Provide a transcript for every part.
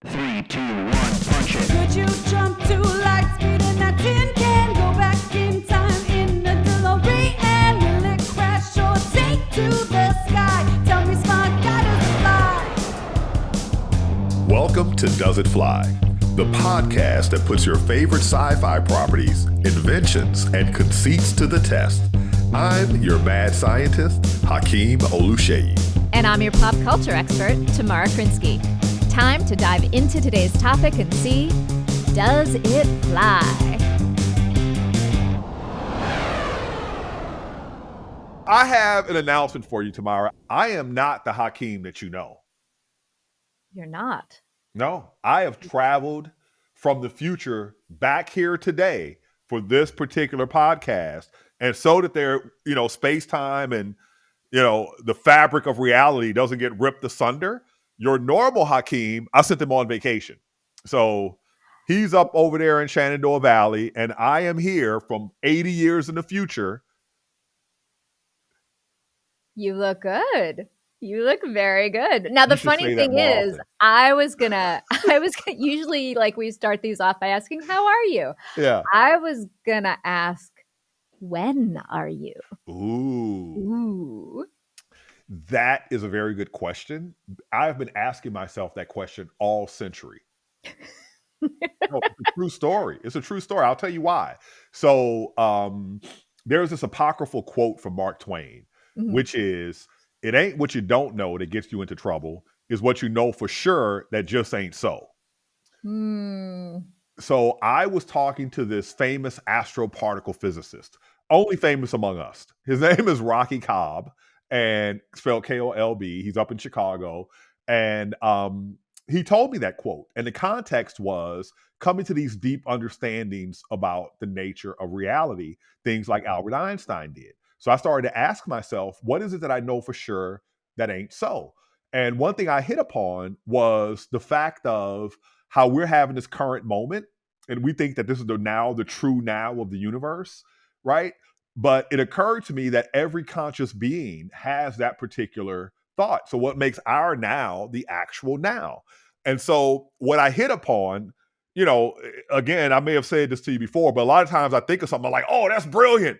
3, 2, 1, punch it. Could you jump to light speed in that tin can? Go back in time in the DeLorean. Will it crash or take to the sky? Tell me, smart guy, does it fly? Welcome to Does It Fly, the podcast that puts your favorite sci-fi properties, inventions, and conceits to the test. I'm your mad scientist, Hakeem Oluseyi. And I'm your pop culture expert, Tamara Krinsky. Time to dive into today's topic and see, does it fly? I have an announcement for you, Tamara. I am not the Hakeem that you know. You're not. No, I have traveled from the future back here today for this particular podcast. And so that their, space-time and, the fabric of reality doesn't get ripped asunder. Your normal Hakeem, I sent him on vacation. So he's up over there in Shenandoah Valley, and I am here from 80 years in the future. You look good. You look very good. Now, the funny thing is, often. I was gonna usually, like, we start these off by asking, how are you? Yeah. I was gonna ask, when are you? Ooh. That is a very good question. I've been asking myself that question all century. No, it's a true story. It's a true story. I'll tell you why. So there's this apocryphal quote from Mark Twain, which is, it ain't what you don't know that gets you into trouble, is what you know for sure that just ain't so. So I was talking to this famous astroparticle physicist, only famous among us. His name is Rocky Cobb, and spelled Kolb. He's up in Chicago. And he told me that quote. And the context was coming to these deep understandings about the nature of reality, things like Albert Einstein did. So I started to ask myself, what is it that I know for sure that ain't so? And one thing I hit upon was the fact of how we're having this current moment, and we think that this is the true now of the universe, right? But it occurred to me that every conscious being has that particular thought. So what makes our now the actual now? And so what I hit upon, again, I may have said this to you before, but a lot of times I think of something like, oh, that's brilliant.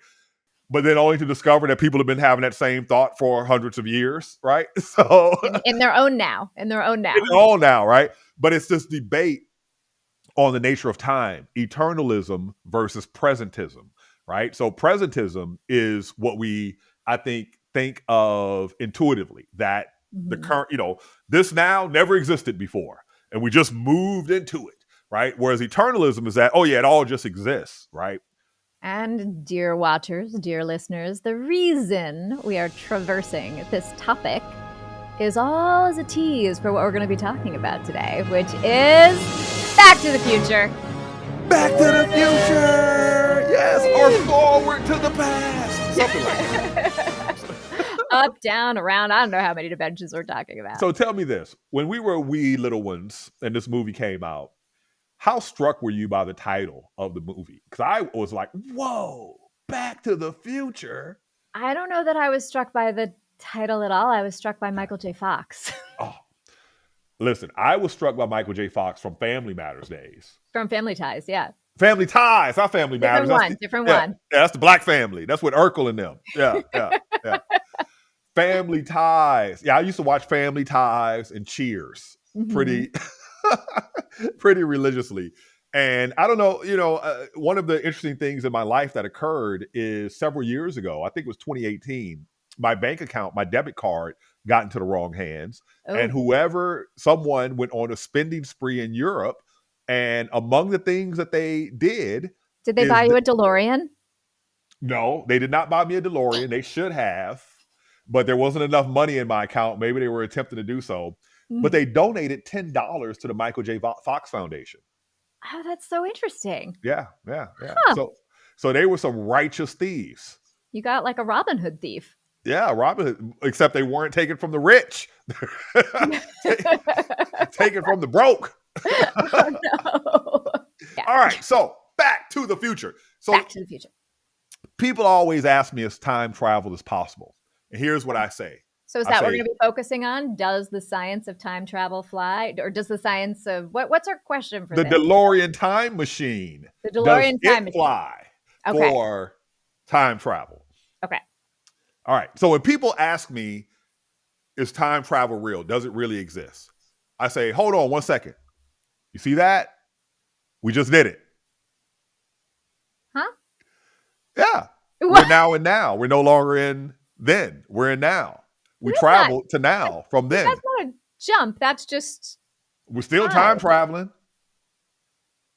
But then only to discover that people have been having that same thought for hundreds of years, right? So in their own now. Right? But it's this debate on the nature of time, eternalism versus presentism, right? So presentism is what we, I think of intuitively, that the current, this now never existed before, and we just moved into it, right? Whereas eternalism is that, oh yeah, it all just exists, right? And dear watchers, dear listeners, the reason we are traversing this topic is all as a tease for what we're going to be talking about today, which is Back to the Future. Back to the future! Yes, or forward to the past! Something like that. Up, down, around, I don't know how many dimensions we're talking about. So tell me this, when we were wee little ones and this movie came out, how struck were you by the title of the movie? Because I was like, whoa, Back to the Future. I don't know that I was struck by the title at all. I was struck by Michael J. Fox. Oh, listen, I was struck by Michael J. Fox from Family Matters days. From Family Ties, yeah. Family Ties, not Family Matters. Different one. Yeah, that's the Black family. That's with Urkel and them. Yeah. Family Ties. Yeah, I used to watch Family Ties and Cheers pretty religiously. And I don't know, one of the interesting things in my life that occurred is several years ago, I think it was 2018, my bank account, my debit card got into the wrong hands. Oh. And someone went on a spending spree in Europe. And among the things that they did they buy you a DeLorean? No, they did not buy me a DeLorean. They should have, but there wasn't enough money in my account. Maybe they were attempting to do so. But they donated $10 to the Michael J. Fox Foundation. Oh, that's so interesting. Yeah. Huh. So they were some righteous thieves. You got like a Robin Hood thief. Yeah, Robin Hood, except they weren't taken from the rich. Taken from the broke. Oh, no. Yeah. All right, so Back to the Future. Back to the Future. People always ask me if time travel is possible. And here's what I say. So is I that what we're say going to be focusing on? Does the science of time travel fly? Or does the science of what's our question for the this? DeLorean time machine. The Does DeLorean it time machine. fly Okay. for time travel? Okay. All right. So when people ask me, is time travel real? Does it really exist? I say, hold on 1 second. You see that? We just did it. Huh? Yeah. What? We're now in now. We're no longer in then. We're in now. We That's not- traveled to now from then. That's not a jump. That's just. We're still time. time traveling.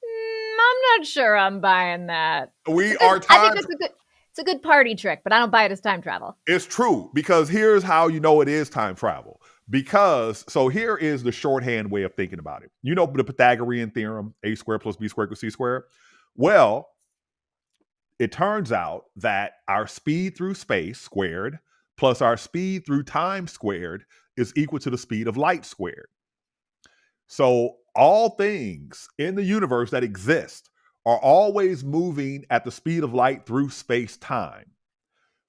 I'm not sure I'm buying that. We It's a good- are I time. think it's a good party trick, but I don't buy it as time travel. It's true, because here's how you know it is time travel. Because, so here is the shorthand way of thinking about it. You know the Pythagorean theorem, a squared plus b squared equals c squared? Well, it turns out that our speed through space squared plus our speed through time squared is equal to the speed of light squared. So all things in the universe that exist are always moving at the speed of light through space-time.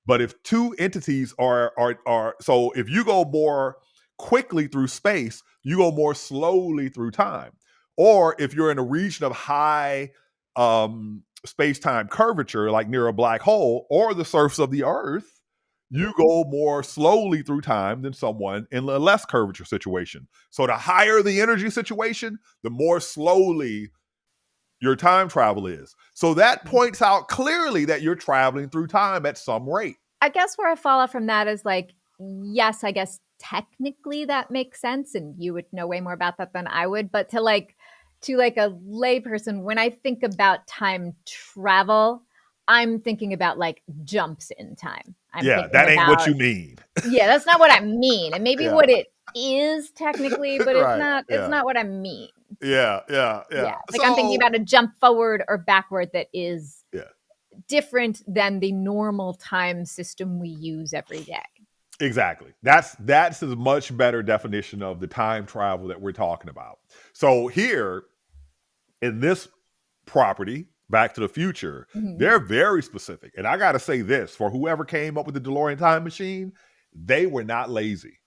But if two entities are so if you go more quickly through space, you go more slowly through time. Or if you're in a region of high space-time curvature, like near a black hole or the surface of the Earth, you go more slowly through time than someone in a less curvature situation. So the higher the energy situation, the more slowly your time travel is. So that points out clearly that you're traveling through time at some rate. I guess where I fall off from that is like, yes, I guess technically that makes sense, and you would know way more about that than I would. But to like a layperson, when I think about time travel, I'm thinking about like jumps in time. That ain't what you mean. Yeah, that's not what I mean. And maybe Yeah. what it is technically, but it's Right, not. It's yeah. not what I mean. Yeah. Like I'm thinking about a jump forward or backward that is Yeah. different than the normal time system we use every day. Exactly. That's a much better definition of the time travel that we're talking about. So here in this property, Back to the Future, they're very specific. And I got to say this, for whoever came up with the DeLorean time machine, they were not lazy.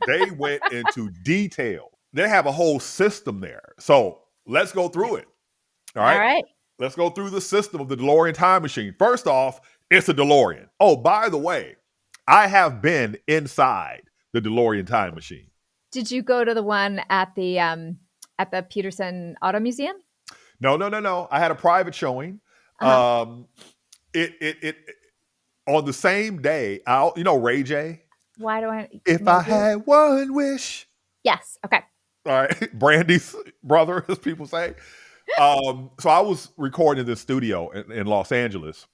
They went into detail. They have a whole system there. So let's go through it. All right. Let's go through the system of the DeLorean time machine. First off, it's a DeLorean. Oh, by the way, I have been inside the DeLorean time machine. Did you go to the one at the Peterson Auto Museum? No. I had a private showing. It on the same day. Ray J. Why do I? If I had one wish. Yes. Okay. All right, Brandy's brother, as people say. So I was recording in this studio in Los Angeles,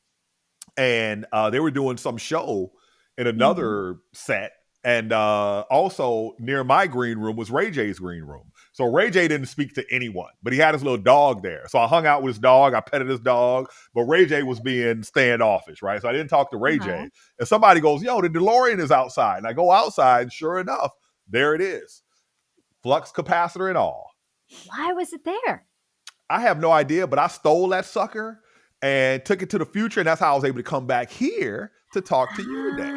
and they were doing some show in another set. And also near my green room was Ray J's green room. So Ray J didn't speak to anyone, but he had his little dog there. So I hung out with his dog. I petted his dog, but Ray J was being standoffish, right? So I didn't talk to Ray J. And somebody goes, yo, the DeLorean is outside. And I go outside, and sure enough, there it is. Flux capacitor and all. Why was it there? I have no idea, but I stole that sucker and took it to the future. And that's how I was able to come back here to talk to you today.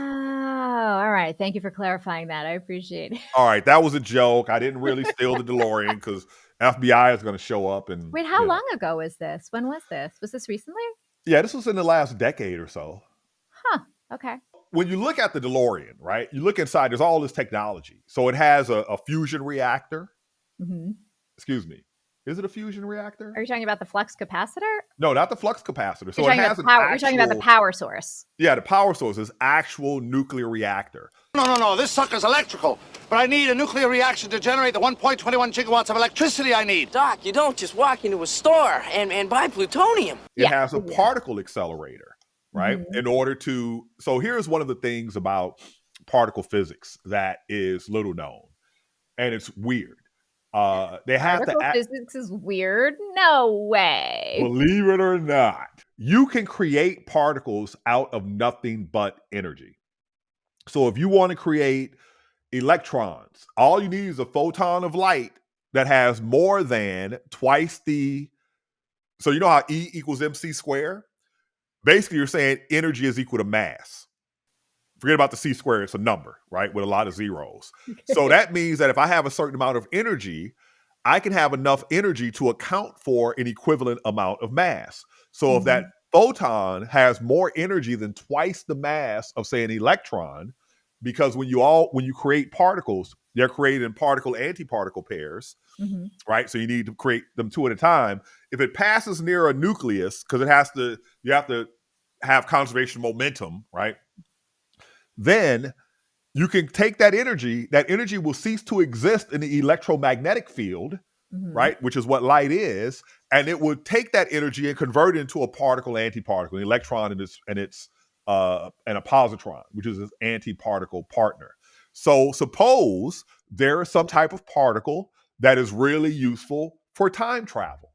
Oh, all right. Thank you for clarifying that. I appreciate it. All right. That was a joke. I didn't really steal the DeLorean because FBI is going to show up. And wait, how long ago was this? When was this? Was this recently? Yeah, this was in the last decade or so. Huh. Okay. When you look at the DeLorean, right, you look inside, there's all this technology. So it has a fusion reactor. Excuse me. Is it a fusion reactor? Are you talking about the flux capacitor? No, not the flux capacitor. So you're it has you're talking about the power source. Yeah, the power source is actual nuclear reactor. No. This sucker's electrical. But I need a nuclear reaction to generate the 1.21 gigawatts of electricity I need. Doc, you don't just walk into a store and buy plutonium. It has a particle accelerator, right? In order to... So here's one of the things about particle physics that is little known. And it's weird. They have particle physics is weird? No way. Believe it or not. You can create particles out of nothing but energy. So if you want to create electrons, all you need is a photon of light that has more than twice the... So you know how E equals mc squared? Basically, you're saying energy is equal to mass. Forget about the C squared. It's a number, right? With a lot of zeros. So that means that if I have a certain amount of energy, I can have enough energy to account for an equivalent amount of mass. So if that photon has more energy than twice the mass of, say, an electron, because when you create particles, they're created in particle-antiparticle pairs, right? So you need to create them two at a time. If it passes near a nucleus, because you have to have conservation momentum, right? Then you can take that energy will cease to exist in the electromagnetic field, right? Which is what light is. And it would take that energy and convert it into a particle-antiparticle, an electron and a positron, which is its antiparticle partner. So suppose there is some type of particle that is really useful for time travel.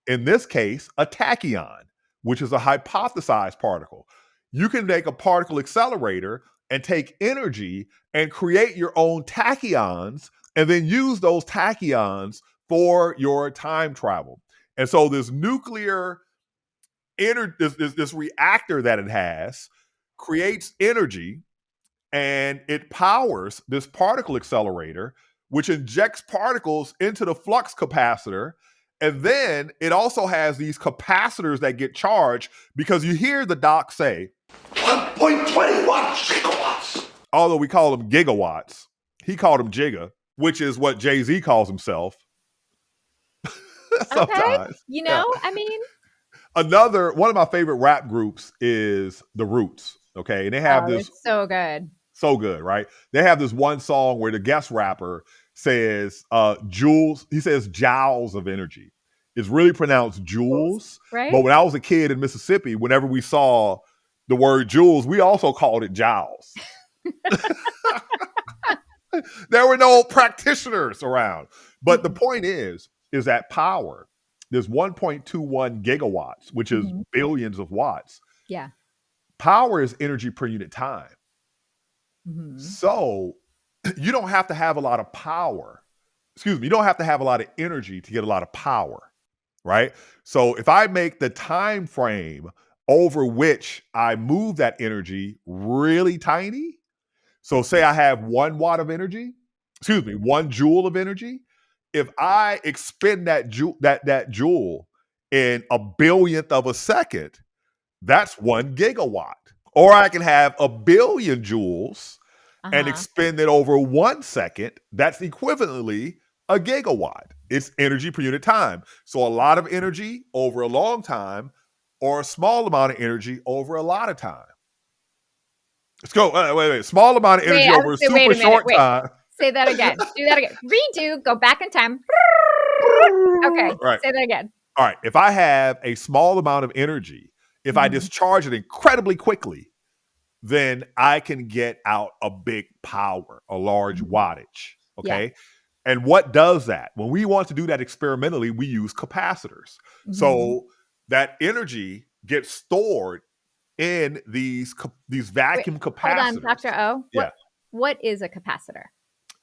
In this case, a tachyon, which is a hypothesized particle. You can make a particle accelerator and take energy and create your own tachyons and then use those tachyons for your time travel. And so this nuclear this reactor that it has creates energy and it powers this particle accelerator, which injects particles into the flux capacitor. And then it also has these capacitors that get charged, because you hear the doc say 1.21 gigawatts. Although we call them gigawatts, he called them giga, which is what Jay-Z calls himself. Sometimes. Okay. You know, I mean, one of my favorite rap groups is The Roots. Okay. And they have this. It's so good. So good, right? They have this one song where the guest rapper says joules, he says joules of energy. It's really pronounced joules. Right. But when I was a kid in Mississippi, whenever we saw the word joules, we also called it joules. There were no practitioners around. But the point is that power, there's 1.21 gigawatts, which is billions of watts. Yeah. Power is energy per unit time. So you don't have to have a lot of power. You don't have to have a lot of energy to get a lot of power, right? So if I make the time frame over which I move that energy really tiny, so say I have 1 watt of energy, 1 joule of energy. If I expend that joule in a billionth of a second, that's 1 gigawatt. Or I can have a billion joules and expend it over 1 second. That's equivalently a gigawatt. It's energy per unit time. So a lot of energy over a long time, or a small amount of energy over a lot of time. Let's go. Wait. Small amount of energy over a super short time. Say that again. Do that again. Redo. Go back in time. Okay. Right. Say that again. All right. If I have a small amount of energy, if I discharge it incredibly quickly, then I can get out a big power, a large wattage. Okay. Yeah. And what does that? When we want to do that experimentally, we use capacitors. So that energy gets stored in these vacuum capacitors. Hold on, Dr. O. What is a capacitor?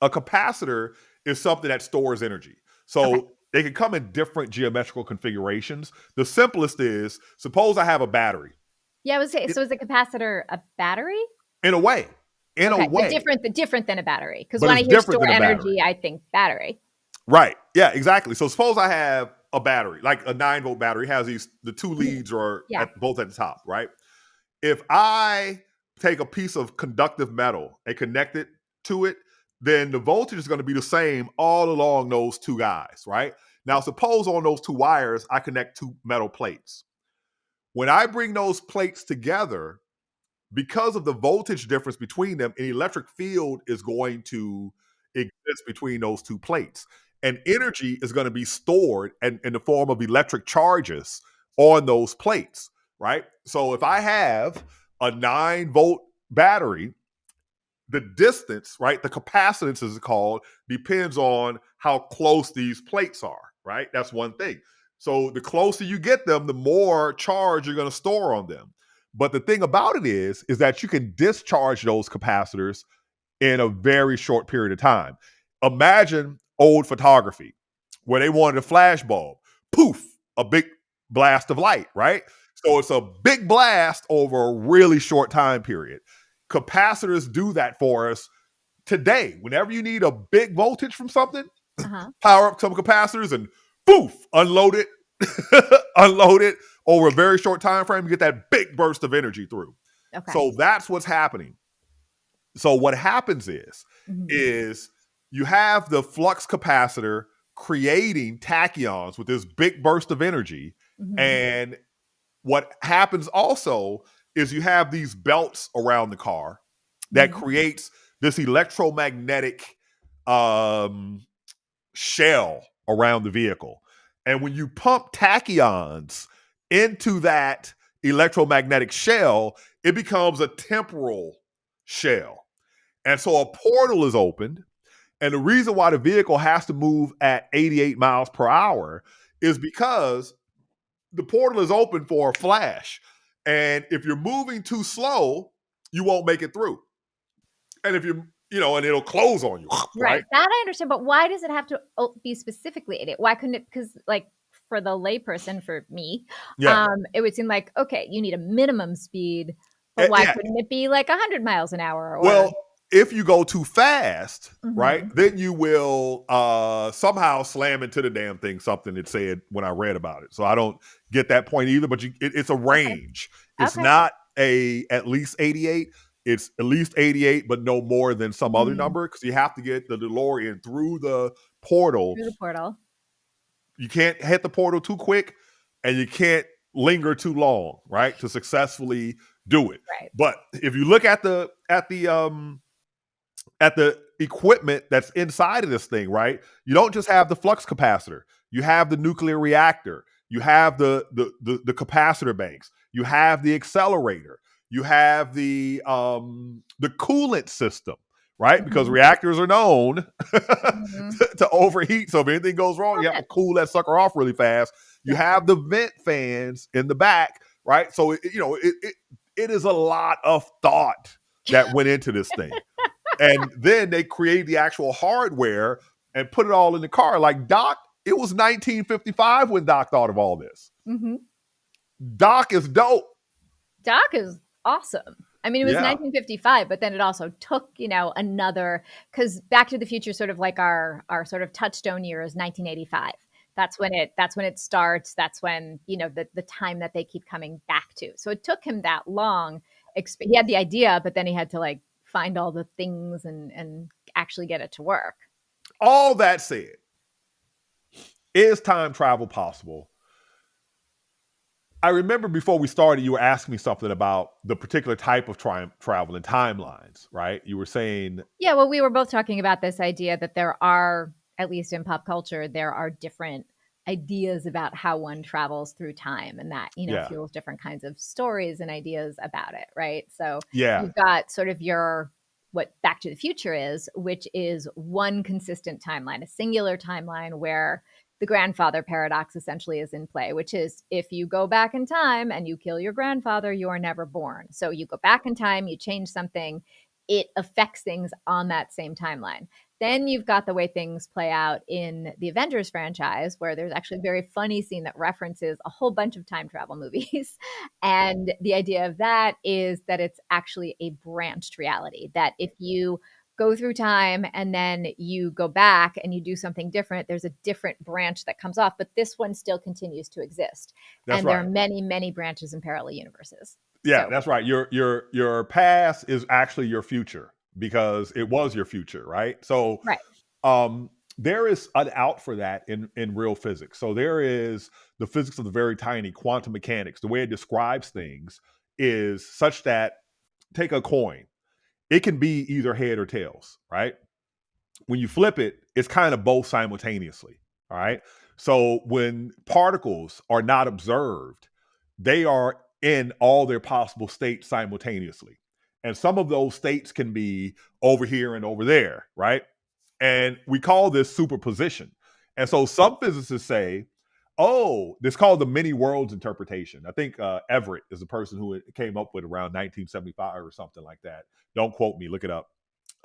A capacitor is something that stores energy. So they can come in different geometrical configurations. The simplest is, suppose I have a battery. Yeah, I would say, so is a capacitor a battery? In a way. In a way. Different than a battery. Because when I hear store energy, I think battery. Right. Yeah, exactly. So suppose I have a battery, like a 9-volt battery, has the 2 leads are both at the top, right? If I take a piece of conductive metal and connect it to it, then the voltage is going to be the same all along those 2 guys, right? Now, suppose on those 2 wires, I connect 2 metal plates. When I bring those plates together, because of the voltage difference between them, an electric field is going to exist between those 2 plates. And energy is going to be stored in the form of electric charges on those plates, right? So if I have a 9-volt battery, the distance, right, the capacitance is called, depends on how close these plates are, right? That's one thing. So the closer you get them, the more charge you're going to store on them. But the thing about it is that you can discharge those capacitors in a very short period of time. Imagine old photography where they wanted a flash bulb. Poof, a big blast of light, right? So it's a big blast over a really short time period. capacitors do that for us today. Whenever you need a big voltage from something, Uh-huh. power up some capacitors and poof, unload it, unload it over a very short time frame. You get that big burst of energy through. Okay. So that's what's happening. So what happens is you have the flux capacitor creating tachyons with this big burst of energy. And what happens also is you have these belts around the car that creates this electromagnetic shell around the vehicle. And when you pump tachyons into that electromagnetic shell, it becomes a temporal shell. And so a portal is opened. And the reason why the vehicle has to move at 88 miles per hour is because the portal is open for a flash. And if you're moving too slow, you won't make it through. And if you're, and it'll close on you. Right. That I understand. But why does it have to be specifically 88? Why couldn't it? Because like for the layperson, for me, it would seem like, okay, you need a minimum speed. But why couldn't it be like 100 miles an hour? Or... Well, if you go too fast, right, then you will somehow slam into the damn thing, something it said when I read about it. So I don't get that point either, but it's a range. Okay. It's not at least 88. It's at least 88, but no more than some other number, because you have to get the DeLorean through the portal. Through the portal. You can't hit the portal too quick, and you can't linger too long, right, to successfully do it. Right. But if you look at the equipment that's inside of this thing, right, you don't just have the flux capacitor. You have the nuclear reactor. You have the capacitor banks. You have the accelerator. You have the coolant system, right? Because reactors are known to overheat. So if anything goes wrong, you have to cool that sucker off really fast. You have the vent fans in the back, right? So it is a lot of thought that went into this thing. And then they create the actual hardware and put it all in the car. Like Doc, it was 1955 when Doc thought of all this. Doc is dope. Doc is awesome. I mean, it was 1955, but then it also took, another, because Back to the Future, sort of like our sort of touchstone year is 1985. That's when it starts. That's when, the time that they keep coming back to. So it took him that long. He had the idea, but then he had to like find all the things and actually get it to work. All that said, is time travel possible? I remember before we started, you were asking me something about the particular type of travel and timelines, right? You were saying... Yeah, well, we were both talking about this idea that there are, at least in pop culture, there are different ideas about how one travels through time, and that, fuels different kinds of stories and ideas about it, right? So you've got sort of what Back to the Future is, which is one consistent timeline, a singular timeline where the grandfather paradox essentially is in play, which is if you go back in time and you kill your grandfather, you are never born. So you go back in time, you change something, it affects things on that same timeline. Then you've got the way things play out in the Avengers franchise, where there's actually a very funny scene that references a whole bunch of time travel movies. And the idea of that is that it's actually a branched reality, that if you go through time and then you go back and you do something different, there's a different branch that comes off, but this one still continues to exist. There are many, many branches in parallel universes. Yeah, that's right. Your past is actually your future because it was your future, right? So there is an out for that in real physics. So there is the physics of the very tiny, quantum mechanics. The way it describes things is such that, take a coin. It can be either head or tails, right? When you flip it, it's kind of both simultaneously, all right? So when particles are not observed, they are in all their possible states simultaneously. And some of those states can be over here and over there, right? And we call this superposition. And so some physicists say, oh, this is called the many worlds interpretation. I think Everett is the person who came up with around 1975 or something like that. Don't quote me, look it up.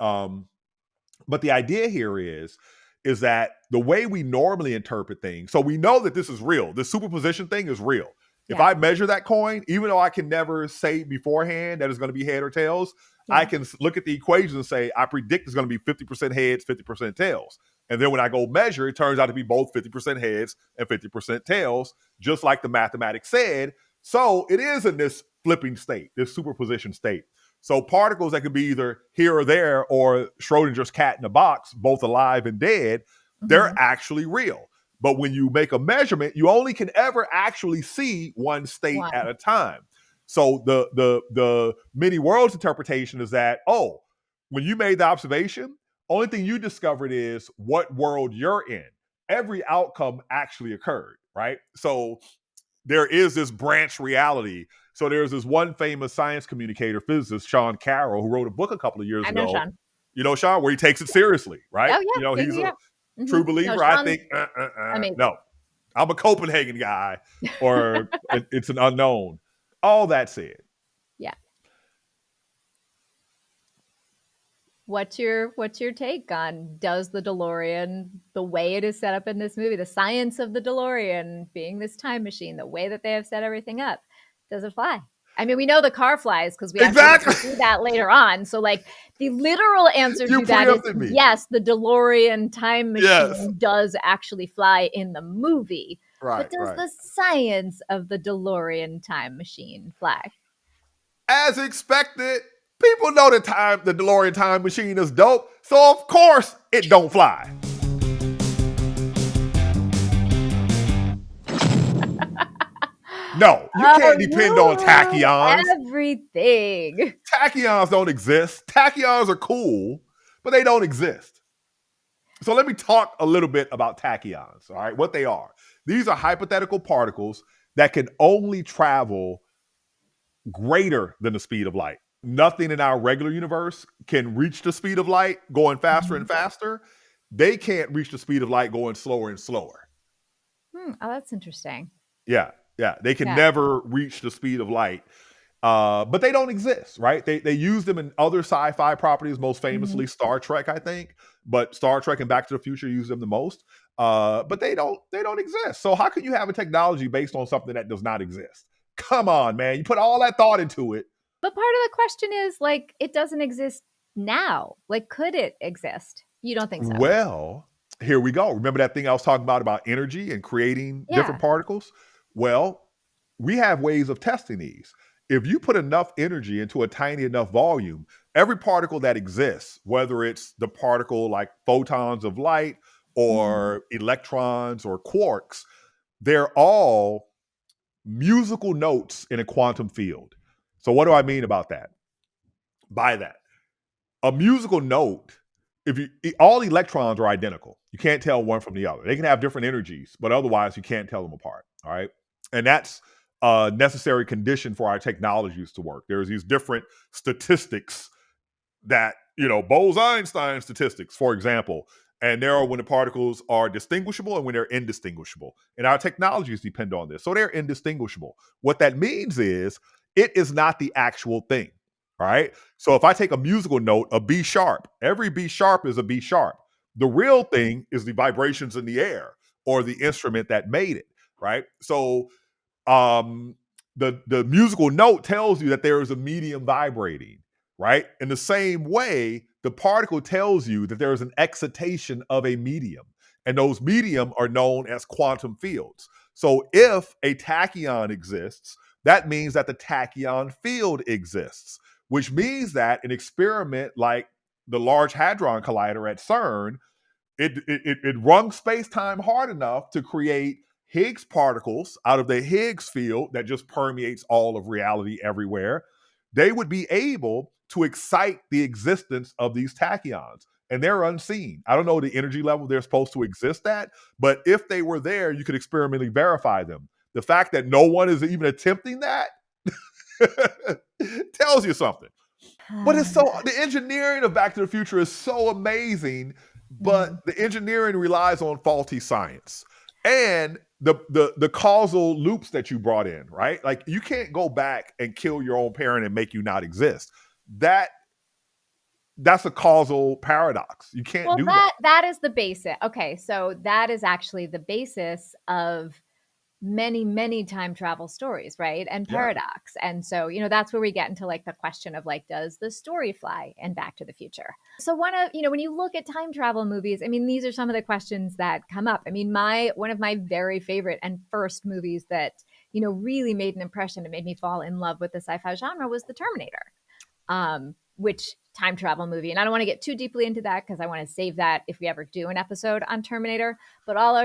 But the idea here is that the way we normally interpret things, so we know that this is real. The superposition thing is real. Yeah. If I measure that coin, even though I can never say beforehand that it's going to be head or tails, I can look at the equations and say, I predict it's going to be 50% heads, 50% tails. And then when I go measure, it turns out to be both 50% heads and 50% tails, just like the mathematics said. So it is in this flipping state, this superposition state. So particles that could be either here or there, or Schrodinger's cat in a box, both alive and dead, they're actually real. But when you make a measurement, you only can ever actually see one state at a time. So the many worlds interpretation is that, oh, when you made the observation, only thing you discovered is what world you're in. Every outcome actually occurred, right? So there is this branch reality. So there's this one famous science communicator, physicist, Sean Carroll, who wrote a book a couple of years ago. Sean. You know, Sean, where he takes it seriously, right? Oh, yeah. You know, he's Yeah. a true believer. No, I think, no, I'm a Copenhagen guy, or it's an unknown. All that said. Yeah. What's your take on, does the DeLorean, the way it is set up in this movie, the science of the DeLorean being this time machine, the way that they have set everything up, does it fly? I mean, we know the car flies because we actually see that later on. So, like, the literal answer to that is yes, the DeLorean time machine does actually fly in the movie. Right, but does the science of the DeLorean time machine fly? As expected. People know the DeLorean time machine is dope, so of course it don't fly. No, you can't depend on tachyons. Everything. Tachyons don't exist. Tachyons are cool, but they don't exist. So let me talk a little bit about tachyons, all right? What they are. These are hypothetical particles that can only travel greater than the speed of light. Nothing in our regular universe can reach the speed of light going faster and faster. They can't reach the speed of light going slower and slower. Oh, that's interesting. Yeah. They can never reach the speed of light. But they don't exist, right? They use them in other sci-fi properties, most famously Star Trek, I think. But Star Trek and Back to the Future use them the most. But they don't exist. So how can you have a technology based on something that does not exist? Come on, man. You put all that thought into it. But part of the question is, like, it doesn't exist now. Like, could it exist? You don't think so? Well, here we go. Remember that thing I was talking about energy and creating different particles? Well, we have ways of testing these. If you put enough energy into a tiny enough volume, every particle that exists, whether it's the particle like photons of light or electrons or quarks, they're all musical notes in a quantum field. So what do I mean about that? By that, a musical note, all electrons are identical. You can't tell one from the other. They can have different energies, but otherwise you can't tell them apart. All right. And that's a necessary condition for our technologies to work. There's these different statistics that, Bose-Einstein statistics, for example, and there are when the particles are distinguishable and when they're indistinguishable. And our technologies depend on this. So they're indistinguishable. What that means is it is not the actual thing, right? So if I take a musical note, a B sharp, every B sharp is a B sharp. The real thing is the vibrations in the air or the instrument that made it, right? So the musical note tells you that there is a medium vibrating, right? In the same way, the particle tells you that there is an excitation of a medium, and those medium are known as quantum fields. So if a tachyon exists, that means that the tachyon field exists, which means that an experiment like the Large Hadron Collider at CERN, it wrung space-time hard enough to create Higgs particles out of the Higgs field that just permeates all of reality everywhere. They would be able to excite the existence of these tachyons, and they're unseen. I don't know the energy level they're supposed to exist at, but if they were there, you could experimentally verify them. The fact that no one is even attempting that tells you something. But the engineering of Back to the Future is so amazing, but the engineering relies on faulty science and the causal loops that you brought in, right? Like, you can't go back and kill your own parent and make you not exist. That's a causal paradox. You can't do that. That is the basis. Okay, so that is actually the basis of many time travel stories, right? And Yeah. paradox. And so, that's where we get into like the question of like, does the story fly in Back to the Future? So when you look at time travel movies, I mean, these are some of the questions that come up. I mean, one of my very favorite and first movies that, really made an impression and made me fall in love with the sci-fi genre was The Terminator. Which time travel movie. And I don't want to get too deeply into that because I want to save that if we ever do an episode on Terminator. But all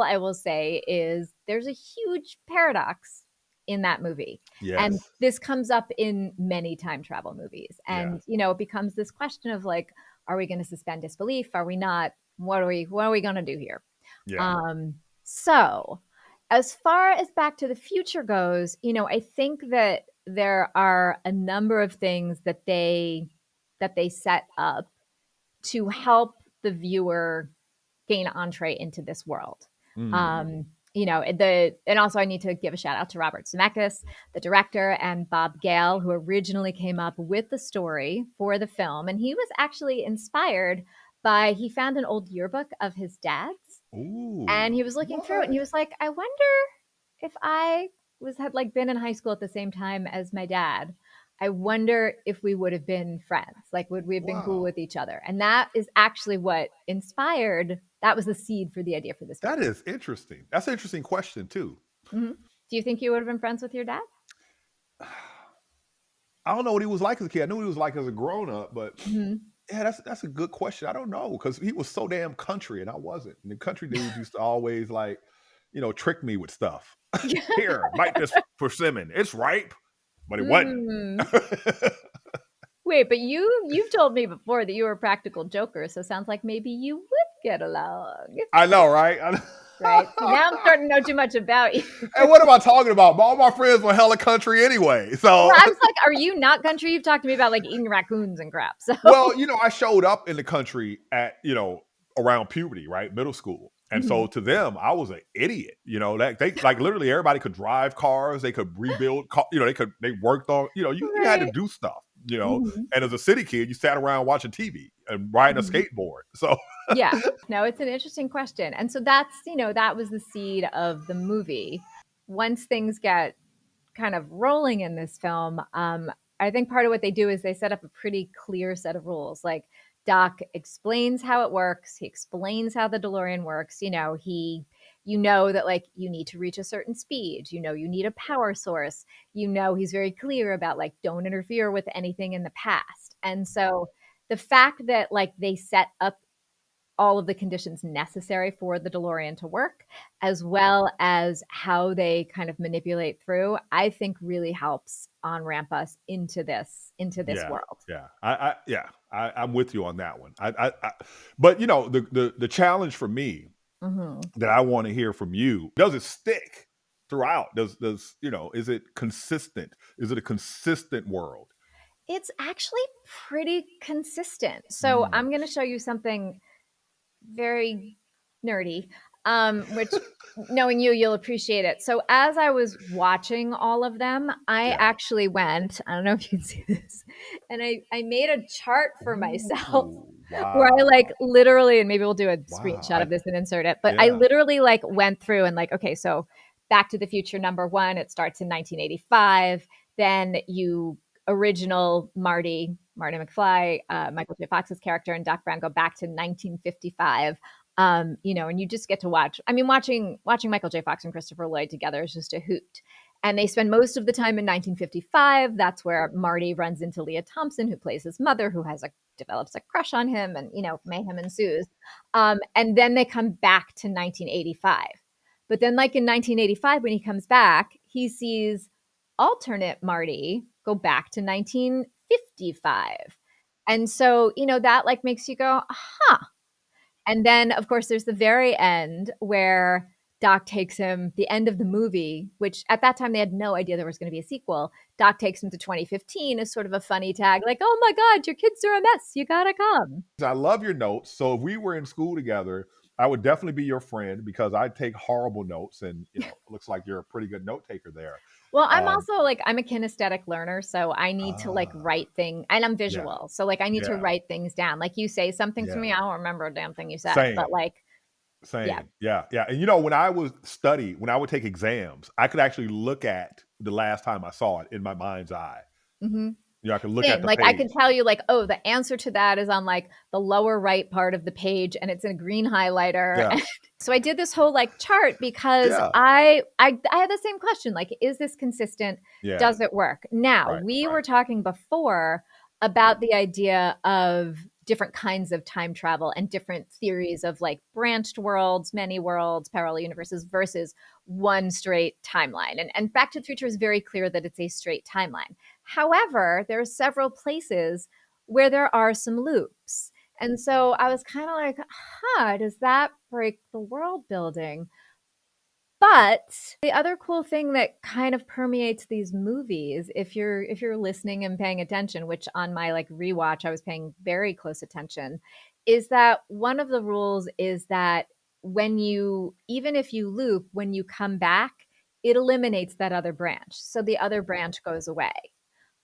I will say is there's a huge paradox in that movie. And Yes. this comes up in many time travel movies. And, it becomes this question of like, are we going to suspend disbelief? Are we not? What are we going to do here? Yeah. So as far as Back to the Future goes, I think that there are a number of things that they set up to help the viewer gain entree into this world. Mm. And also I need to give a shout out to Robert Zemeckis, the director, and Bob Gale, who originally came up with the story for the film. And he was actually inspired he found an old yearbook of his dad's, Ooh. and he was looking through it, and he was like, I wonder if I had like been in high school at the same time as my dad. I wonder if we would have been friends. Like, would we have been cool Wow. with each other? And that is actually what inspired. That was the seed for the idea for this. That is interesting. That's an interesting question too. Mm-hmm. Do you think you would have been friends with your dad? I don't know what he was like as a kid. I knew what he was like as a grown up, but Mm-hmm. yeah, that's a good question. I don't know because he was so damn country and I wasn't. And the country dudes used to always like, trick me with stuff. Here, bite this persimmon. It's ripe, but it wasn't. Wait, but you've told me before that you were a practical joker, so it sounds like maybe you would get along. I know, right? Right. So now I'm starting to know too much about you. And what am I talking about? All my friends were hella country anyway. So well, I was like, are you not country? You've talked to me about like eating raccoons and crap. So well, I showed up in the country at, around puberty, right? Middle school. And so to them, I was an idiot. That they like literally everybody could drive cars, they could rebuild they worked on, you had to do stuff, and as a city kid, you sat around watching TV and riding a skateboard. So yeah, no, it's an interesting question. And so that's, that was the seed of the movie. Once things get kind of rolling in this film, I think part of what they do is they set up a pretty clear set of rules. Like Doc explains how it works. He explains how the DeLorean works. You know that like you need to reach a certain speed. You need a power source. He's very clear about like don't interfere with anything in the past. And so the fact that like they set up all of the conditions necessary for the DeLorean to work, as well as how they kind of manipulate through, I think really helps on ramp us into this world. Yeah, I'm with you on that one. But the challenge for me that I want to hear from you, does it stick throughout? Does is it consistent? Is it a consistent world? It's actually pretty consistent. So I'm going to show you something very nerdy, which knowing you'll appreciate it. So as I was watching all of them, I actually went, I don't know if you can see this, and I made a chart for myself where I like literally, and maybe we'll do a screenshot of this and insert it, but I literally like went through and like, okay, so Back to the Future #1, it starts in 1985. Then original Marty McFly, Michael J. Fox's character, and Doc Brown go back to 1955. And you just get to watch. I mean, watching Michael J. Fox and Christopher Lloyd together is just a hoot. And they spend most of the time in 1955. That's where Marty runs into Leah Thompson, who plays his mother, who develops a crush on him, and mayhem ensues. And then they come back to 1985. But then, like in 1985, when he comes back, he sees alternate Marty go back to 1955. And so, that like makes you go, huh. And then, of course, there's the very end where Doc takes him, the end of the movie, which at that time they had no idea there was going to be a sequel. Doc takes him to 2015 as sort of a funny tag, like, oh my God, your kids are a mess. You got to come. I love your notes. So if we were in school together, I would definitely be your friend because I take horrible notes, and it looks like you're a pretty good note taker there. Well, I'm also like, I'm a kinesthetic learner, so I need to like write things, and I'm visual. Yeah. So like I need to write things down. Like you say something to me, I don't remember a damn thing you said, but like Yeah. Same. Yeah. Yeah. And when when I would take exams, I could actually look at the last time I saw it in my mind's eye. hmm I could look at Same. the Like I can page. tell you, like, oh, the answer to that is on like the lower right part of the page, and it's in a green highlighter. Yeah. So I did this whole like chart because Yeah. I had the same question, like, is this consistent? Yeah. Does it work? Now, Right. we Right. were talking before about the idea of different kinds of time travel and different theories of like branched worlds, many worlds, parallel universes versus one straight timeline. And Back to the Future is very clear that it's a straight timeline. However, there are several places where there are some loops. And so I was kind of like, does that break the world building? But the other cool thing that kind of permeates these movies, if you're listening and paying attention, which on my like rewatch I was paying very close attention, is that one of the rules is that even if you loop, when you come back, it eliminates that other branch. So the other branch goes away.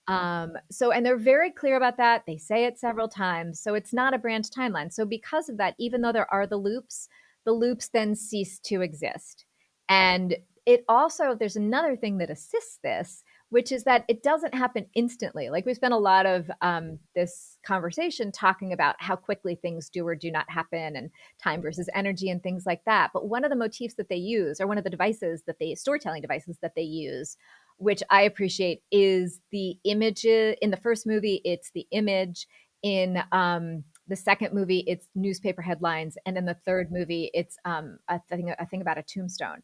And they're very clear about that. They say it several times. So it's not a branch timeline. So because of that, even though there are the loops then cease to exist. And it also, there's another thing that assists this, which is that it doesn't happen instantly. Like we spent a lot of this conversation talking about how quickly things do or do not happen and time versus energy and things like that. But one of the motifs that they use, or one of the storytelling devices that they use, which I appreciate, is the images. In the first movie, it's the image. In the second movie, it's newspaper headlines. And in the third movie, it's a thing about a tombstone.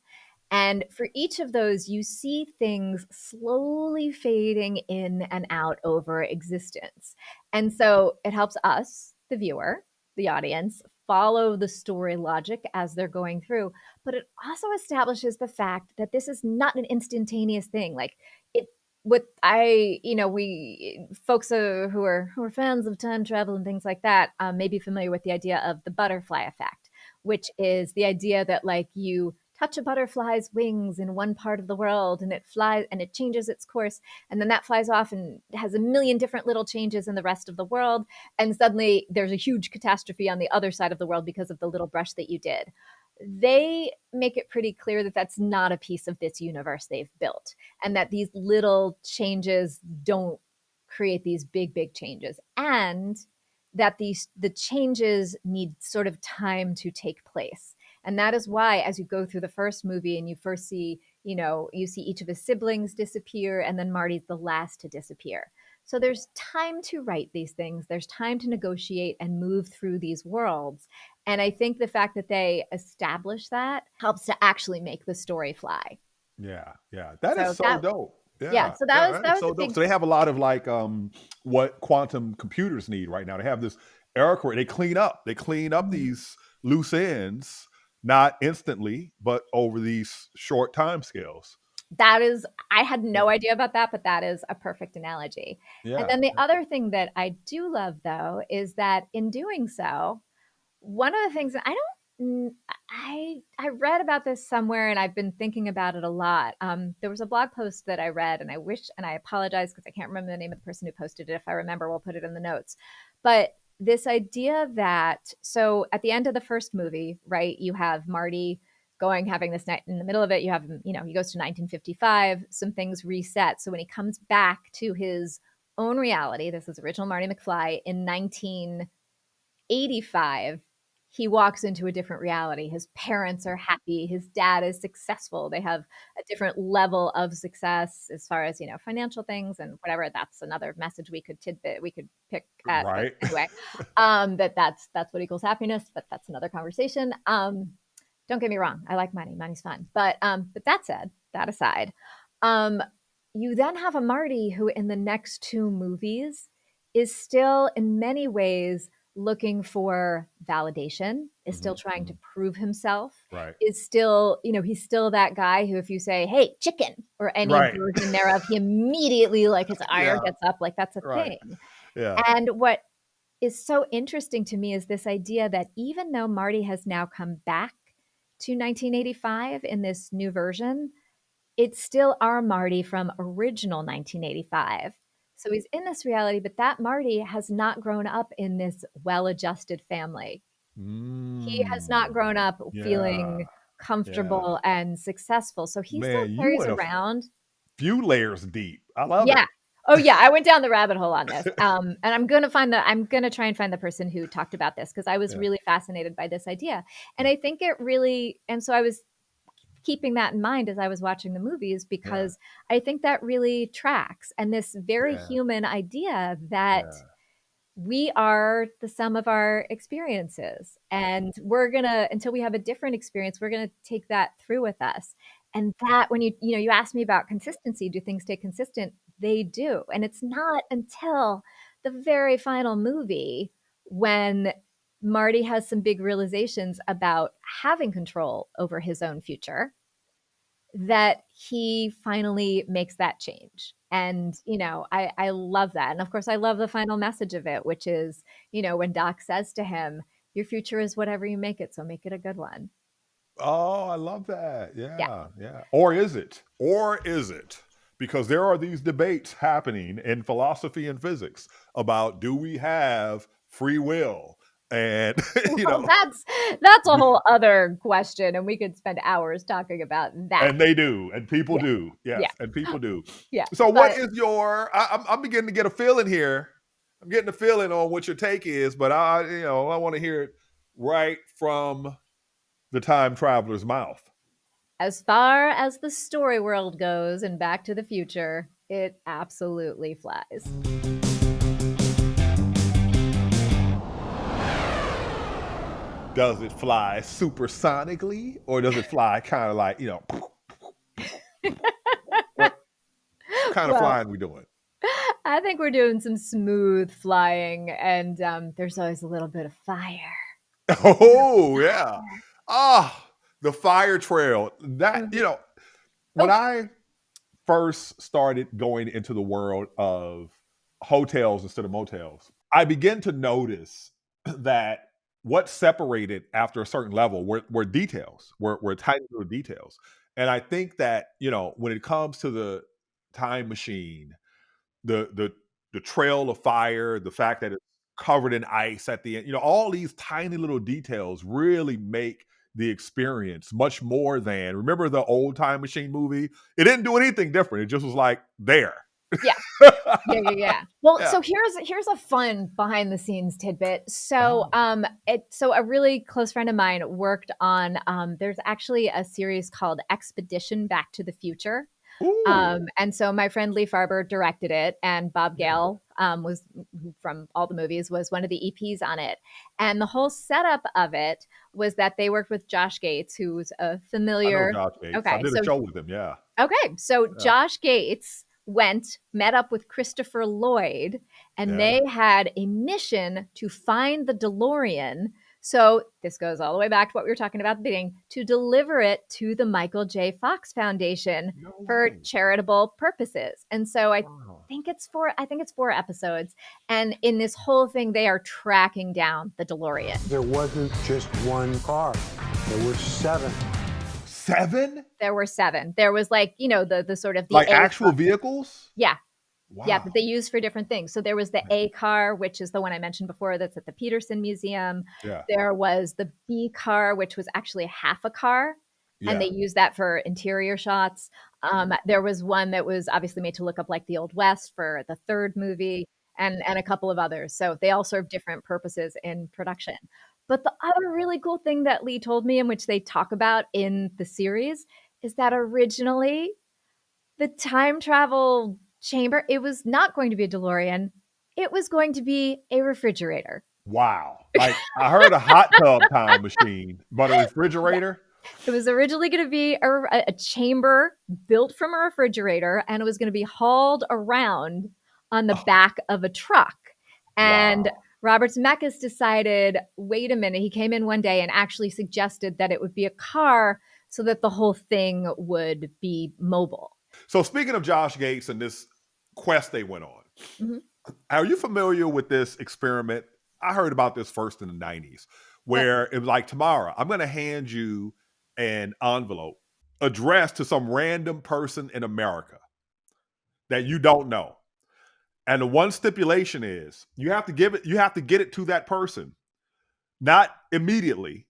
And for each of those, you see things slowly fading in and out over existence. And so it helps us, the viewer, the audience, follow the story logic as they're going through. But it also establishes the fact that this is not an instantaneous thing. Like it, what I, we folks who are fans of time travel and things like that may be familiar with the idea of the butterfly effect, which is the idea that like you touch a butterfly's wings in one part of the world and it flies and it changes its course, and then that flies off and has a million different little changes in the rest of the world, and suddenly there's a huge catastrophe on the other side of the world because of the little brush that you did. They make it pretty clear that that's not a piece of this universe they've built, and that these little changes don't create these big changes, and that the changes need sort of time to take place. And that is why, as you go through the first movie and you first see, you see each of his siblings disappear, and then Marty's the last to disappear. So there's time to write these things. There's time to negotiate and move through these worlds. And I think the fact that they establish that helps to actually make the story fly. Yeah. Yeah. That is So so dope. yeah. Yeah. So Yeah. that That is was so a dope. big. So they have a lot of like what quantum computers need right now. They have this error correct. They clean up. They clean up these loose ends, not instantly, but over these short time scales. I had no idea about that, but that is a perfect analogy. And Yeah. then the other thing that I do love, though, is that in doing so, one of the things that I read about this somewhere, and I've been thinking about it a lot. There was a blog post that I read, and I apologize because I can't remember the name of the person who posted it. If I remember, we'll put it in the notes. But this idea that, so at the end of the first movie, right, you have Marty having this night in the middle of it. You have him, he goes to 1955, some things reset. So when he comes back to his own reality, this is original Marty McFly in 1985, he walks into a different reality. His parents are happy. His dad is successful. They have a different level of success as far as, financial things and whatever. That's another message we could pick at. Right. But anyway, that's what equals happiness, but that's another conversation. Don't get me wrong. I like money. Money's fun. But that aside, you then have a Marty who in the next two movies is still in many ways looking for validation, is still trying to prove himself, Right. is still, he's still that guy who, if you say, hey, chicken, or any Right. version thereof, he immediately, like, his ire Yeah. gets up, like that's a Right. thing. Yeah. And what is so interesting to me is this idea that even though Marty has now come back to 1985 in this new version, it's still our Marty from original 1985. So he's in this reality, but that Marty has not grown up in this well-adjusted family. He has not grown up Yeah. feeling comfortable and successful. So he still Man, you carries went a around. few layers deep. I love it. Yeah. Oh yeah, I went down the rabbit hole on this. And I'm gonna try and find the person who talked about this because I was Yeah. really fascinated by this idea. And I think it really, and so I was keeping that in mind as I was watching the movies because I think that really tracks. And this very Yeah. human idea that Yeah. we are the sum of our experiences. And we're gonna, until we have a different experience, we're gonna take that through with us. And that when you asked me about consistency, do things stay consistent? They do. And it's not until the very final movie when Marty has some big realizations about having control over his own future that he finally makes that change. And, I love that. And of course, I love the final message of it, which is, when Doc says to him, your future is whatever you make it, so make it a good one. Oh, I love that. Yeah. Yeah. Yeah. Or is it? Or is it? Because there are these debates happening in philosophy and physics about do we have free will? And, Well, that's a whole other question, and we could spend hours talking about that. and they do, and people Yeah. do. Yes. Yeah. And people do. Yeah. So, what But is I'm beginning to get a feeling here. I'm getting a feeling on what your take is, but I want to hear it right from the time traveler's mouth. as far as the story world goes in Back to the Future, it absolutely flies. Does it fly supersonically, or does it fly kind of like, what kind of Well, flying we doing? I think we're doing some smooth flying, and there's always a little bit of fire. Oh, yeah. The fire trail. That, when I first started going into the world of hotels instead of motels, I began to notice that what separated after a certain level were details, were tiny little details. And I think that, when it comes to the time machine, the trail of fire, the fact that it's covered in ice at the end, all these tiny little details really make the experience much more than, remember the old time machine movie? It didn't do anything different. It just was like there. Yeah. Yeah. Well, Yeah. so here's a fun behind the scenes tidbit. So so a really close friend of mine worked on there's actually a series called Expedition Back to the Future. Ooh. And so my friend Lee Farber directed it, and Bob Gale was from all the movies was one of the EPs on it. And the whole setup of it was that they worked with Josh Gates, who's a I know familiar. Josh Gates. Okay, I did so a show with him. Yeah. Okay, so Yeah. Josh Gates met up with Christopher Lloyd, and Yeah. they had a mission to find the DeLorean. So this goes all the way back to what we were talking about at the beginning, to deliver it to the Michael J. Fox Foundation No for way. charitable purposes. And so I Wow. think it's 4 episodes. And in this whole thing, they are tracking down the DeLorean. There wasn't just one car. There were 7. 7? There were 7. There was the sort of the Like A actual car. vehicles? Yeah. Wow. Yeah, that they use for different things. So there was the A car, which is the one I mentioned before that's at the Peterson Museum. Yeah. There was the B car, which was actually half a car, and they Yeah. used that for interior shots. There was one that was obviously made to look up like the Old West for the third movie, and a couple of others. So they all serve different purposes in production. But the other really cool thing that Lee told me, in which they talk about in the series, is that originally the time travel chamber, it was not going to be a DeLorean. It was going to be a refrigerator. Wow. Like I heard a hot tub time machine, but a refrigerator? It was originally going to be a chamber built from a refrigerator, and it was going to be hauled around on the back of a truck. And Wow. Robert Zemeckis decided, wait a minute. He came in one day and actually suggested that it would be a car so that the whole thing would be mobile. So speaking of Josh Gates and this quest they went on, Mhm. are you familiar with this experiment? I heard about this first in the 90s, where it was like, Tamara, I'm going to hand you an envelope addressed to some random person in America that you don't know. And the one stipulation is you have to get it to that person not immediately,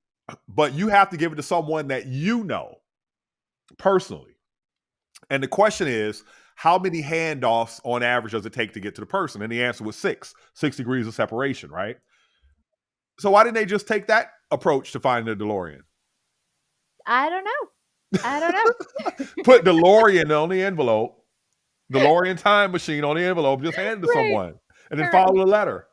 but you have to give it to someone that you know personally. And the question is, how many handoffs on average does it take to get to the person? And the answer was 6 degrees of separation, right? So why didn't they just take that approach to finding the DeLorean? I don't know. Put DeLorean on the envelope, DeLorean time machine on the envelope, just hand it to Right. someone, and then follow the letter.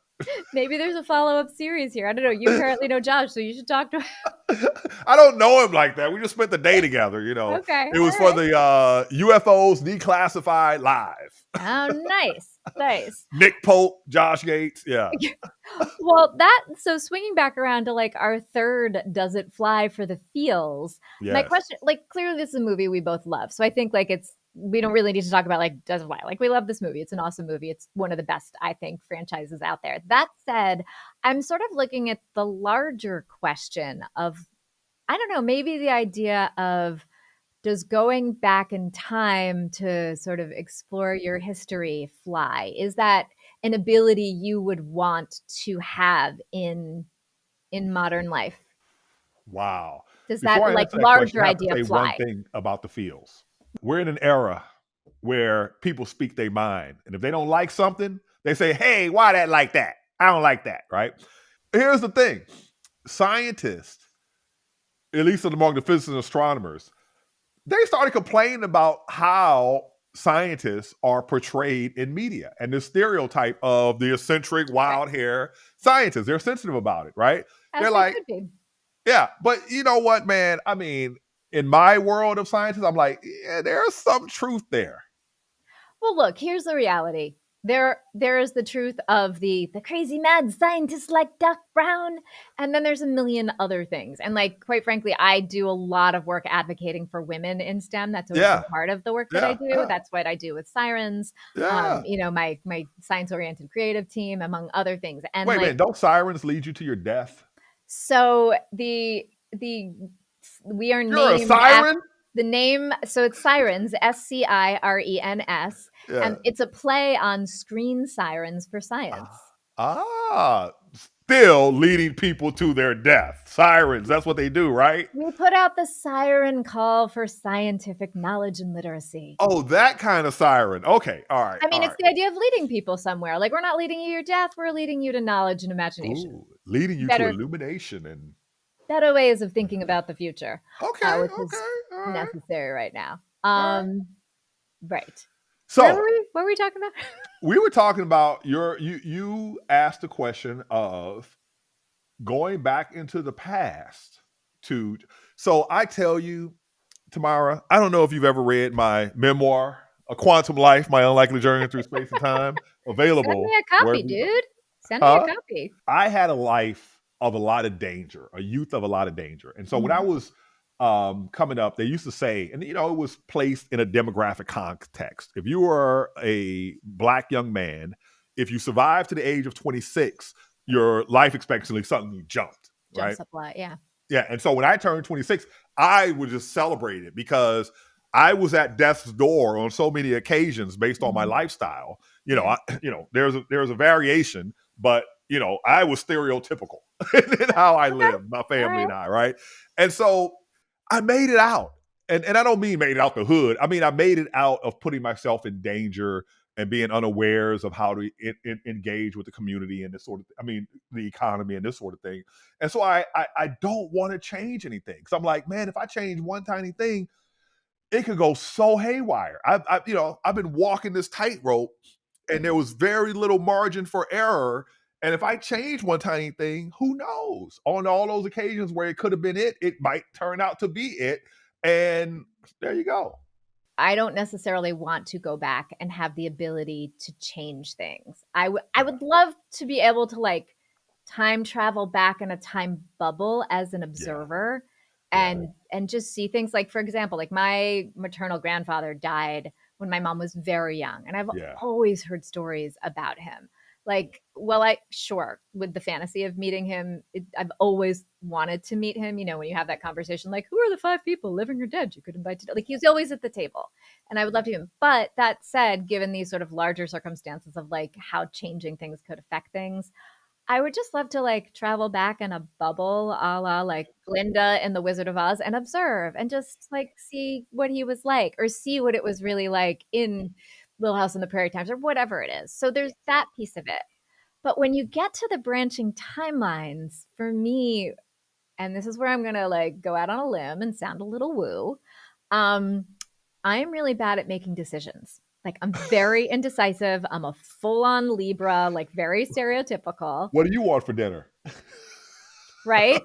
Maybe there's a follow-up series here. I don't know. You apparently know Josh, so you should talk to him. I don't know him like that. We just spent the day together, you know. Okay, It was all for the UFOs Declassified Live. Oh, nice. Nick Pope, Josh Gates, yeah. Well, so swinging back around to like our third does it fly for the feels. My Yes. question, like clearly this is a movie we both love. So I think like we don't really need to talk about like does it fly. Like we love this movie. It's an awesome movie. It's one of the best, I think, franchises out there. That said, I'm sort of looking at the larger question of, I don't know, maybe the idea of does going back in time to sort of explore your history fly? Is that an ability you would want to have in modern life? Wow. Does Before that I like answer that question, larger I have to idea say one fly? thing about the feels. We're in an era where people speak their mind. And if they don't like something, they say, hey, why that like that? I don't like that, right? Here's the thing. Scientists, at least among the physicists and astronomers, they started complaining about how scientists are portrayed in media and the stereotype of the eccentric, wild hair scientists. They're sensitive about it, right? As They're they like, should be. yeah, but you know what, man? I mean, in my world of scientists, I'm like, yeah, there's some truth there. Well, look, here's the reality. There is the truth of the crazy mad scientists like Doc Brown, and then there's a million other things. And like, quite frankly, I do a lot of work advocating for women in STEM. That's always been Yeah, part of the work that I yeah, do. yeah, That's what I do with Sirens. yeah. You know, my science oriented creative team, among other things. And Wait a like, minute, don't sirens lead you to your death? so we are You're a named siren? the name, so it's Sirens, SCIRENS, Yeah. and it's a play on screen sirens for science. Still leading people to their death. Sirens, that's what they do, right? We put out the siren call for scientific knowledge and literacy. Oh, that kind of siren. Okay, all right. I mean, all it's right. the idea of leading people somewhere. Like, we're not leading you to your death, we're leading you to knowledge and imagination. Ooh, leading you Better- to illumination and Better ways of thinking about the future, okay, which is all right. necessary right now. All Right. So What were we talking about? we were talking about you asked the question of going back into the past to. So I tell you, Tamara, I don't know if you've ever read my memoir, A Quantum Life: My Unlikely Journey Through Space and Time. Available. Send me a copy, wherever you- dude. Send me a Huh? copy. I had a life of a lot of danger, a youth of a lot of danger. And so when I was coming up, they used to say, and you know, it was placed in a demographic context. If you were a Black young man, if you survived to the age of 26, your life expectancy suddenly jumped, right? Jumps up a lot, yeah. Yeah. And so when I turned 26, I would just celebrate it because I was at death's door on so many occasions based on my lifestyle. You know, there's a variation, but you know, I was stereotypical in how I lived, my family and I, right? And so I made it out. And I don't mean made it out the hood. I mean, I made it out of putting myself in danger and being unawares of how to engage with the community and this sort of, the economy and this sort of thing. And so I don't want to change anything. Because I'm like, man, if I change one tiny thing, it could go so haywire. I've been walking this tightrope and there was very little margin for error. And if I change one tiny thing, who knows? On all those occasions where it could have been it might turn out to be it. And there you go. I don't necessarily want to go back and have the ability to change things. I would love to be able to like time travel back in a time bubble as an observer and just see things. Like, for example, like my maternal grandfather died when my mom was very young. And I've always heard stories about him. Like, well, with the fantasy of meeting him, I've always wanted to meet him. You know, when you have that conversation, like, who are the 5 people, living or dead, you could invite to, like, he's always at the table. And I would love to meet him. But that said, given these sort of larger circumstances of like how changing things could affect things, I would just love to like travel back in a bubble, a la like Glinda in The Wizard of Oz, and observe and just like see what he was like, or see what it was really like in Little House on the Prairie times, or whatever it is. So there's that piece of it. But when you get to the branching timelines, for me, and this is where I'm gonna like go out on a limb and sound a little woo. Um, I'm really bad at making decisions. Like I'm very indecisive. I'm a full-on Libra, like very stereotypical, What do you want for dinner? right?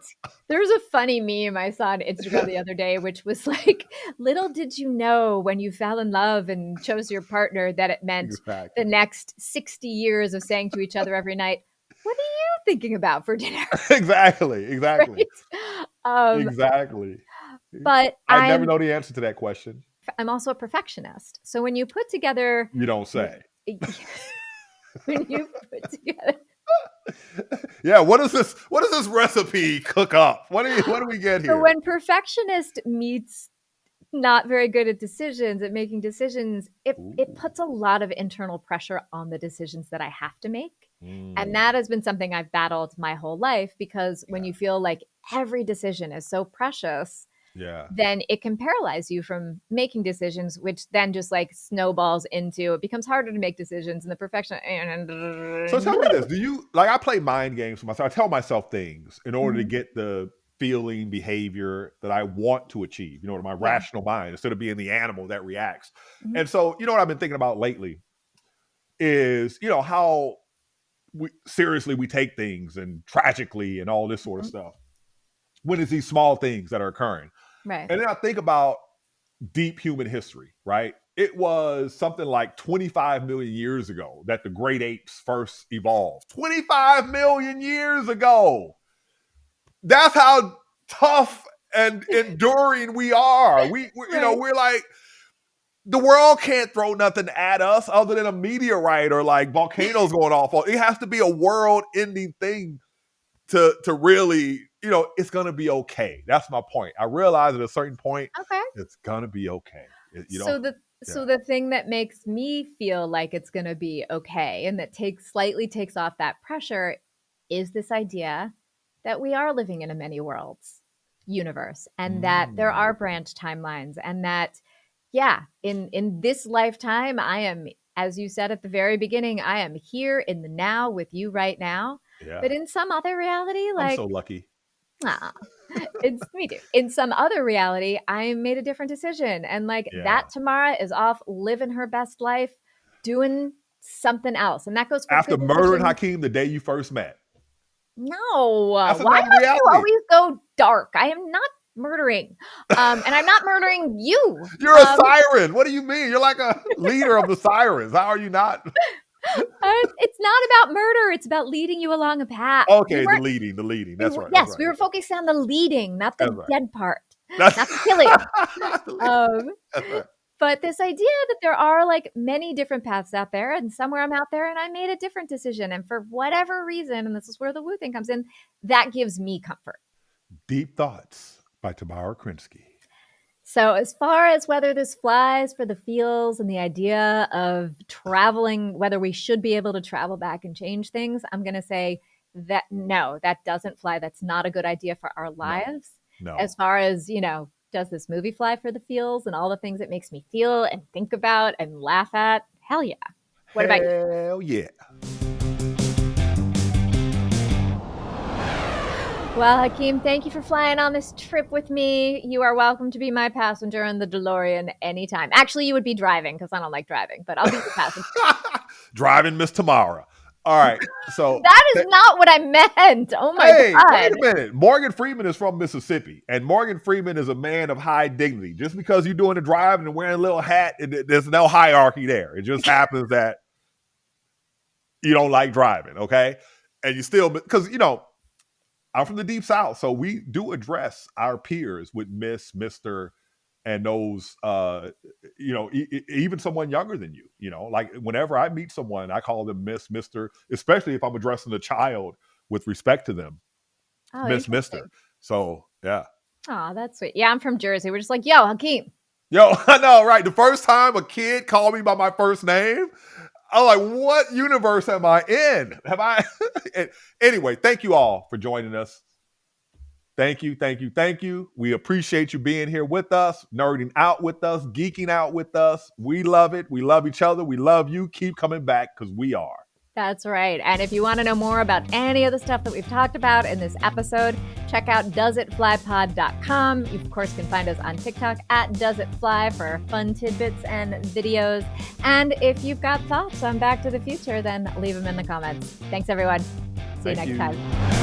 There's a funny meme I saw on Instagram the other day, which was like, little did you know when you fell in love and chose your partner that it meant Exactly. the next 60 years of saying to each other every night, what are you thinking about for dinner? Exactly. Right? Exactly. But I never know the answer to that question. I'm also a perfectionist. So when you put together You don't say. when you put together Yeah, what does this recipe cook up? What do we get here? so when perfectionist meets not very good at decisions, at making decisions, it puts a lot of internal pressure on the decisions that I have to make. And that has been something I've battled my whole life, because when you feel like every decision is so precious, Yeah. then it can paralyze you from making decisions, which then just like snowballs into, it becomes harder to make decisions, and the perfection. So tell me this: do you like? I play mind games for myself. I tell myself things in order to get the feeling, behavior that I want to achieve. You know, my rational mind, instead of being the animal that reacts. And so, you know what I've been thinking about lately is, you know, how seriously we take things, and tragically, and all this sort of stuff, when it's these small things that are occurring. Right. And then I think about deep human history, right? It was something like 25 million years ago that the great apes first evolved. 25 million years ago. That's how tough and enduring we are. You know, we're like, the world can't throw nothing at us other than a meteorite or like volcanoes going off. It has to be a world-ending thing to really, you know, it's gonna be okay. That's my point. I realize at a certain point, Okay. it's gonna be okay. So the thing that makes me feel like it's going to be okay, and that slightly takes off that pressure, is this idea that we are living in a many worlds universe, and that there are branch timelines, and that, yeah, in this lifetime, I am, as you said at the very beginning, I am here in the now with you right now. Yeah. But in some other reality, I'm like, so lucky. it's me too. In some other reality, I made a different decision, and like that Tamara is off living her best life, doing something else, and that goes for After good murdering decisions. Hakeem the day you first met. No, That's why another must you reality. always go dark? I am not murdering, and I'm not murdering you. You're a siren. What do you mean? You're like a leader of the sirens. How are you not? It's not about murder. It's about leading you along a path. Okay, the leading. That's right. Yes, that's right. we were focusing on the leading, not the That's right. dead part, That's not the killing. That's right. But this idea that there are like many different paths out there, and somewhere I'm out there and I made a different decision, and for whatever reason, and this is where the woo thing comes in, that gives me comfort. Deep Thoughts by Tamara Krinsky. So as far as whether this flies for the feels and the idea of traveling, whether we should be able to travel back and change things, I'm going to say that no, that doesn't fly. That's not a good idea for our lives. No. As far as, you know, does this movie fly for the feels and all the things it makes me feel and think about and laugh at? Hell yeah. What about you? Hell yeah. Well, Hakeem, thank you for flying on this trip with me. You are welcome to be my passenger in the DeLorean anytime. Actually, you would be driving because I don't like driving, but I'll be your passenger. Driving Miss Tamara. All right. So that is not what I meant. Oh my God. Wait a minute. Morgan Freeman is from Mississippi, and Morgan Freeman is a man of high dignity. Just because you're doing the driving and wearing a little hat, there's no hierarchy there. It just happens that you don't like driving, okay? And you still, because, you know, I'm from the Deep South, so we do address our peers with Miss, Mr., and those, you know, even someone younger than you, you know, like whenever I meet someone, I call them Miss, Mr., especially if I'm addressing a child with respect to them, Miss, Mr. So, yeah. Oh, that's sweet. Yeah, I'm from Jersey. We're just like, yo, Hakeem. Yo, I know, right? The first time a kid called me by my first name, I'm like, what universe am I in? Have I? Anyway, thank you all for joining us. Thank you, thank you, thank you. We appreciate you being here with us, nerding out with us, geeking out with us. We love it. We love each other. We love you. Keep coming back because we are. That's right. And if you want to know more about any of the stuff that we've talked about in this episode, check out doesitflypod.com. You, of course, can find us on TikTok at doesitfly for fun tidbits and videos. And if you've got thoughts on Back to the Future, then leave them in the comments. Thanks, everyone. See you next time.